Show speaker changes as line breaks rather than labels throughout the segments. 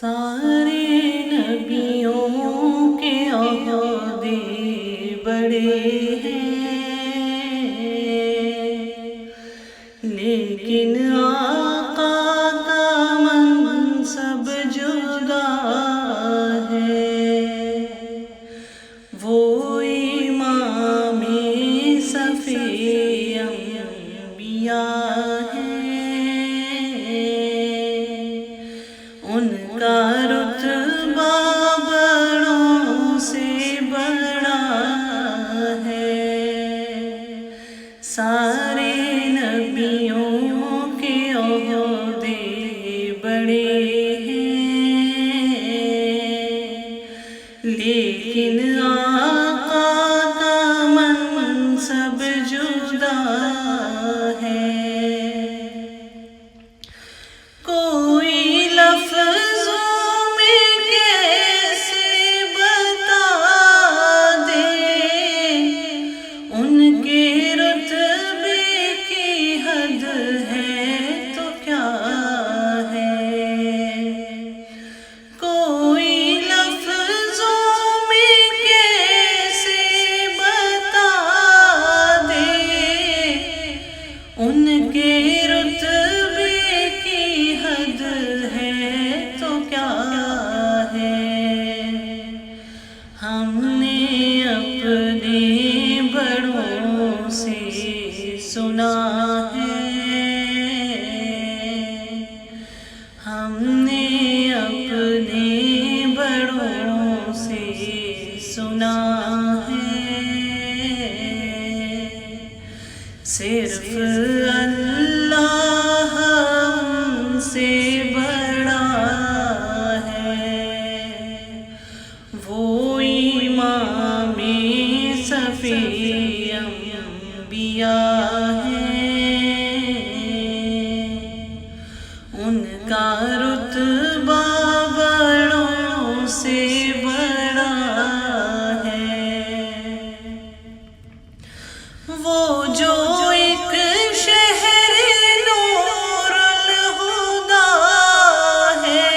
سارے نبیوں کے عہدے بڑے ہیں، لیکن آقا کا منصب جدا ہے۔ وہ امام صفی انبیاء ان کا رتبہ بڑوں سے بڑا ہے۔ سارے نبیوں کے عہدے بڑے ہیں، لیکن آقا کا منصب جدا ہے۔ کوئی لفظوں میں کیسے بتا دے ان کے رتبے کی حد ہے تو کیا ہے۔ کوئی لفظوں میں کیسے بتا دے ان کے رتبے کی حد ہے تو کیا ہے۔ ہم نے اپنے بڑوں سے سنا ہے، ہم نے اپنے بڑوں سے سنا ہے۔ صرف اللہ ہم سے بڑا ہے، وہ امام صفی انبیاء ہیں، ان کا رتبہ بڑوں سے بڑا ہے۔ وہ جو ایک شہر نور الہدیٰ ہے،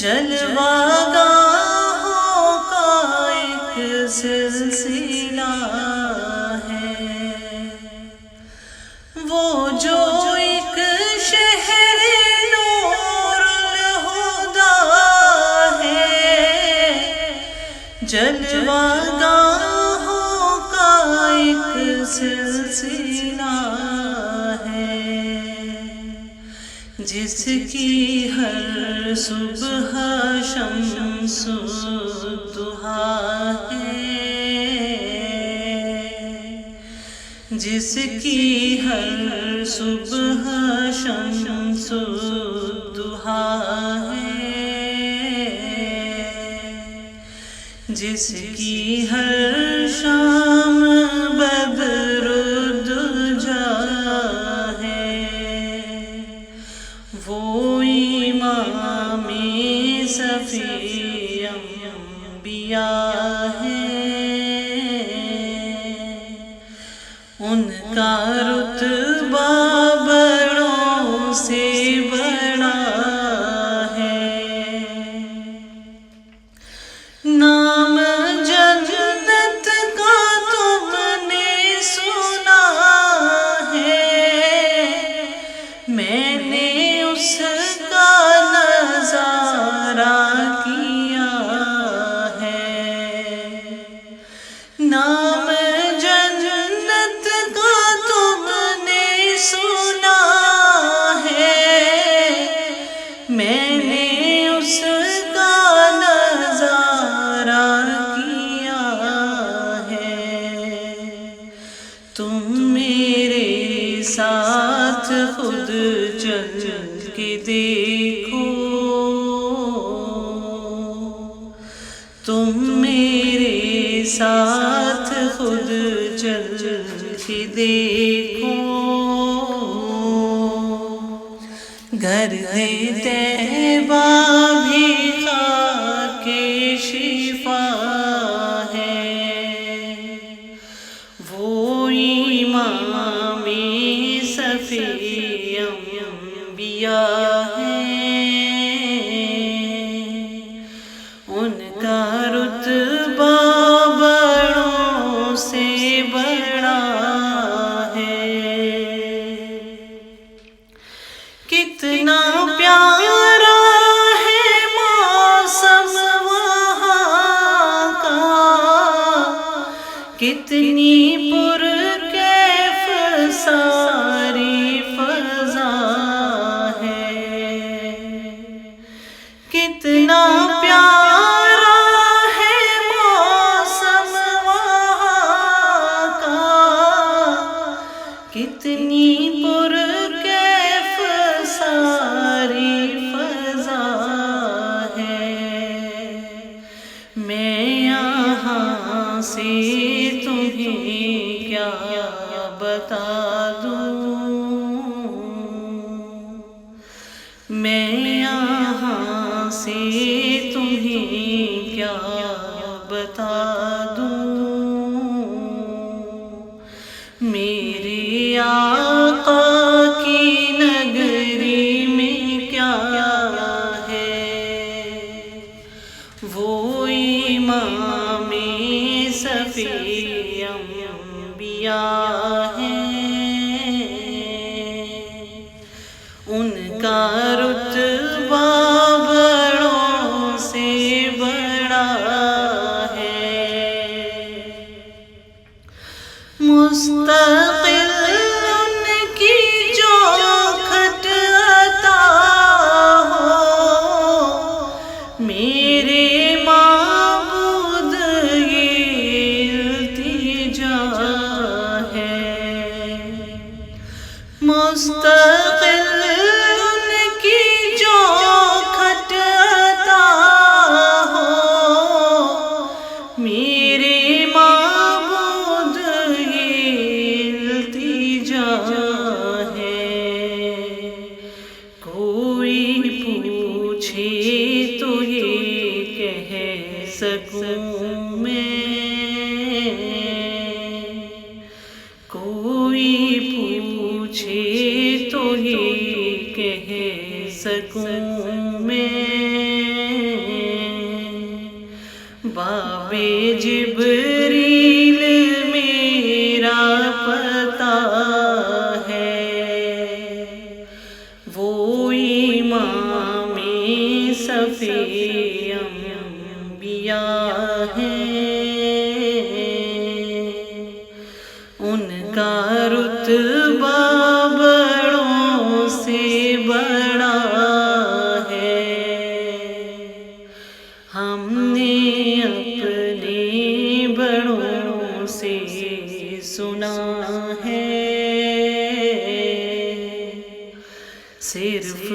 جلوہ گاہوں کا ایک سلسلہ ہے۔ وہ جو ایک شہر نور الہدیٰ ہے، جلوہ گاہوں کا ایک سلسلہ ہے، جس کی ہر صبح شمس الضحیٰ ہے، جس کی ہر صبح شمس الضحیٰ ہے، جس کی ہر شام بدر الدجیٰ ہے، وہ امام صفی انبیاء ہیں، ان کا رتبہ بڑوں سے بڑا ہے۔ نام جنت کا تم نے سنا ہے، میں نے اس کا نظارہ کیا ہے۔ نام جنت کا تم نے سنا ہے، میں نے اس کا نظارہ کیا ہے۔ تم میرے ساتھ خود چل کے دیکھو، تم میرے ساتھ خود چل کے دیکھو۔ گھر طیبہ بھی خاک شفا ہے، وہ امام صفی انبیاء ہیں، کتنا پیارا ہے موسم وہاں کا، کتنی پرکیف ساری فضا ہے، کتنا پیارا ہے موسم وہاں کا، کتنی پرکیف ساری فضا ہے۔ میں یہاں سے تمہیں کیا بتا دوں، میں یہاں سے تمہیں کیا بتا دوں، میرے آقا کی نگری میں کیا ہے، وہ امام صفی انبیاء ہیں، ان کا رتبہ بڑوں سے بڑا ہے، مستقل ان کی جو کھٹ عطا ہو، میرے معبود یہ التجا ہے، مستقل ان کی جو کھٹ عطا ہو، میرے معبود یہ التجا ہے۔ کوئی پوچھے تو یہ کہہ سکوں میں، کوئی پوچھے تو یہ کہہ سکوں میں، باب جبریل میرا پتہ ہے، وہ امام صفی انبیاء ہیں، ان کا رتبہ بڑوں سے بڑا ہے۔ ہم نے اپنے بڑوں سے سنا ہے، صرف